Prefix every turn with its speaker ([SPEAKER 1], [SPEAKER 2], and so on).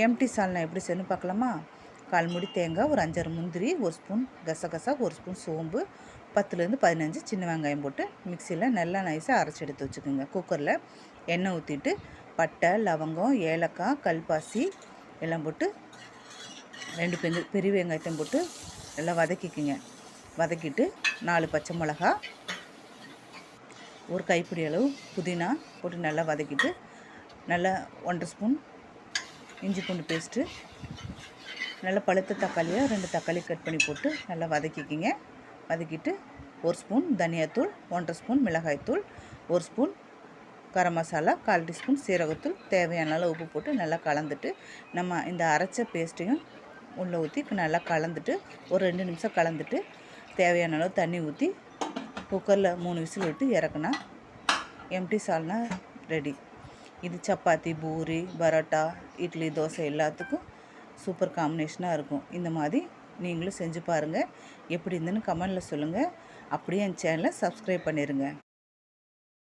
[SPEAKER 1] Empty சால்னா எப்படி செய்யணும் பார்க்கலாமா? 1/4 மூடி தேங்காய், ஒரு 5 முந்திரி, 1 ஸ்பூன் கசகசா, 1 ஸ்பூன் சோம்பு, 10லேருந்து 15 சின்ன வெங்காயம் போட்டு மிக்சியில் நல்லா நைஸாக அரைச்சி எடுத்து வச்சுக்கோங்க. குக்கரில் எண்ணெய் ஊற்றிட்டு பட்டை, லவங்கம், ஏலக்காய், கல்பாசி எல்லாம் போட்டு 2 பெரிய வெங்காயத்தையும் போட்டு நல்லா வதக்கிக்குங்க. வதக்கிட்டு 4 பச்சை மிளகா, ஒரு கைப்பிடி அளவு புதினா போட்டு நல்லா வதக்கிட்டு நல்லா 1/2 ஸ்பூன் இஞ்சி பூண்டு பேஸ்ட்டு, நல்லா பழுத்த தக்காளியாக 2 தக்காளி கட் பண்ணி போட்டு நல்லா வதக்கிக்கிங்க. வதக்கிட்டு 1 ஸ்பூன் தனியாத்தூள், 1/2 ஸ்பூன் மிளகாய்த்தூள், 1 ஸ்பூன் கரம் மசாலா, 1/4 டீஸ்பூன் சீரகத்தூள், தேவையான அளவு உப்பு போட்டு நல்லா கலந்துட்டு நம்ம இந்த அரைச்ச பேஸ்ட்டையும் உள்ளே ஊற்றி நல்லா கலந்துட்டு ஒரு 2 நிமிஷம் கலந்துட்டு தேவையான அளவு தண்ணி ஊற்றி குக்கரில் 3 விசில் விட்டு இறக்குனா எம்டி சால்னா ரெடி. இது சப்பாத்தி, பூரி, பரோட்டா, இட்லி, தோசை எல்லாத்துக்கும் சூப்பர் காம்பினேஷனாக இருக்கும். இந்த மாதிரி நீங்களும் செஞ்சு பாருங்கள். எப்படி இருந்துன்னு கமெண்டில் சொல்லுங்கள். அப்படியே என் சேனலை சப்ஸ்கிரைப் பண்ணிடுங்க.